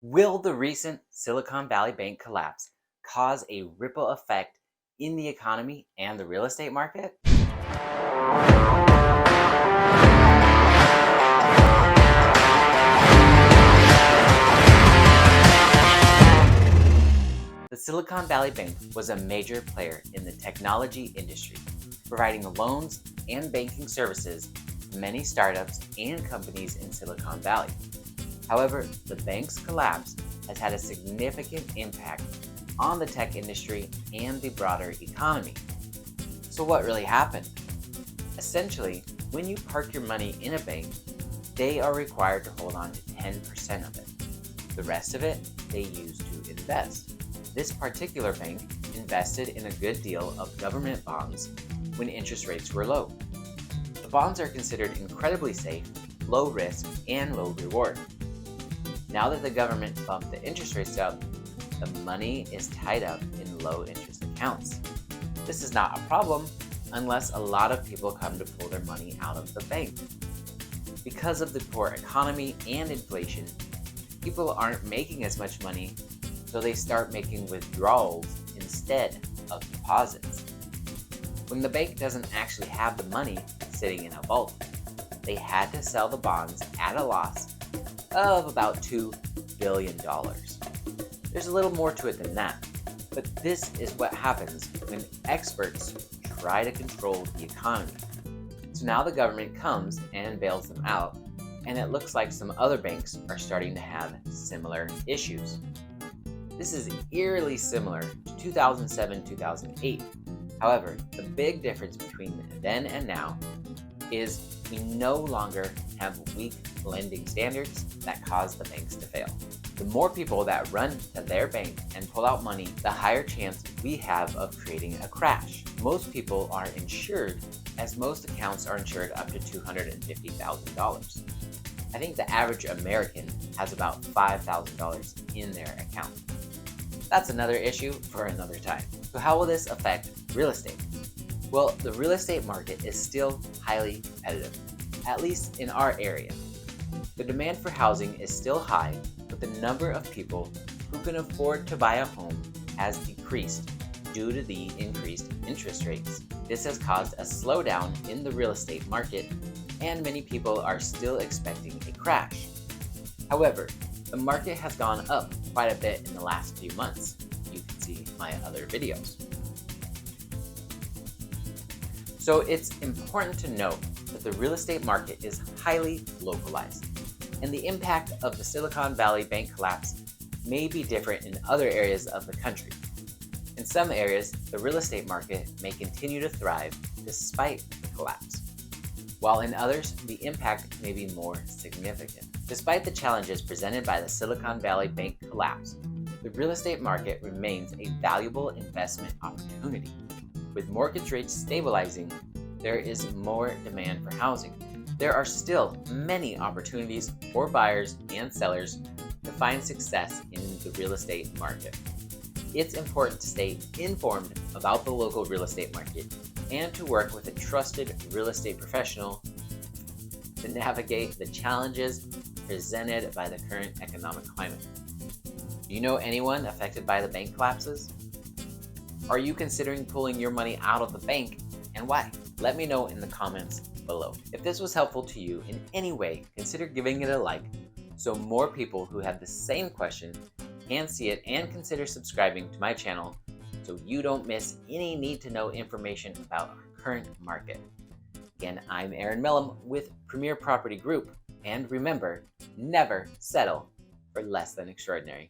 Will the recent Silicon Valley Bank collapse cause a ripple effect in the economy and the real estate market? The Silicon Valley Bank was a major player in the technology industry, providing loans and banking services to many startups and companies in Silicon Valley. However, the bank's collapse has had a significant impact on the tech industry and the broader economy. So what really happened? Essentially, when you park your money in a bank, they are required to hold on to 10% of it. The rest of it, they use to invest. This particular bank invested in a good deal of government bonds when interest rates were low. The bonds are considered incredibly safe, low risk, and low reward. Now that the government bumped the interest rates up, the money is tied up in low interest accounts. This is not a problem unless a lot of people come to pull their money out of the bank. Because of the poor economy and inflation, people aren't making as much money, so they start making withdrawals instead of deposits. When the bank doesn't actually have the money sitting in a vault, they had to sell the bonds at a loss of about $2 billion. There's a little more to it than that, but this is what happens when experts try to control the economy. So now the government comes and bails them out, and it looks like some other banks are starting to have similar issues. This is eerily similar to 2007-2008. However, the big difference between then and now is we no longer have weak lending standards that cause the banks to fail. The more people that run to their bank and pull out money, the higher chance we have of creating a crash. Most people are insured, as most accounts are insured up to $250,000. I think the average American has about $5,000 in their account. That's another issue for another time. So how will this affect real estate? Well, the real estate market is still highly competitive, at least in our area. The demand for housing is still high, but the number of people who can afford to buy a home has decreased due to the increased interest rates. This has caused a slowdown in the real estate market, and many people are still expecting a crash. However, the market has gone up quite a bit in the last few months. You can see my other videos. So it's important to note that the real estate market is highly localized, and the impact of the Silicon Valley Bank collapse may be different in other areas of the country. In some areas, the real estate market may continue to thrive despite the collapse, while in others, the impact may be more significant. Despite the challenges presented by the Silicon Valley Bank collapse, the real estate market remains a valuable investment opportunity. With mortgage rates stabilizing, there is more demand for housing. There are still many opportunities for buyers and sellers to find success in the real estate market. It's important to stay informed about the local real estate market and to work with a trusted real estate professional to navigate the challenges presented by the current economic climate. Do you know anyone affected by the bank collapses? Are you considering pulling your money out of the bank, and why? Let me know in the comments below. If this was helpful to you in any way, consider giving it a like so more people who have the same question can see it, and consider subscribing to my channel so you don't miss any need-to-know information about our current market. Again, I'm Eren Millam with Premier Property Group, and remember, never settle for less than extraordinary.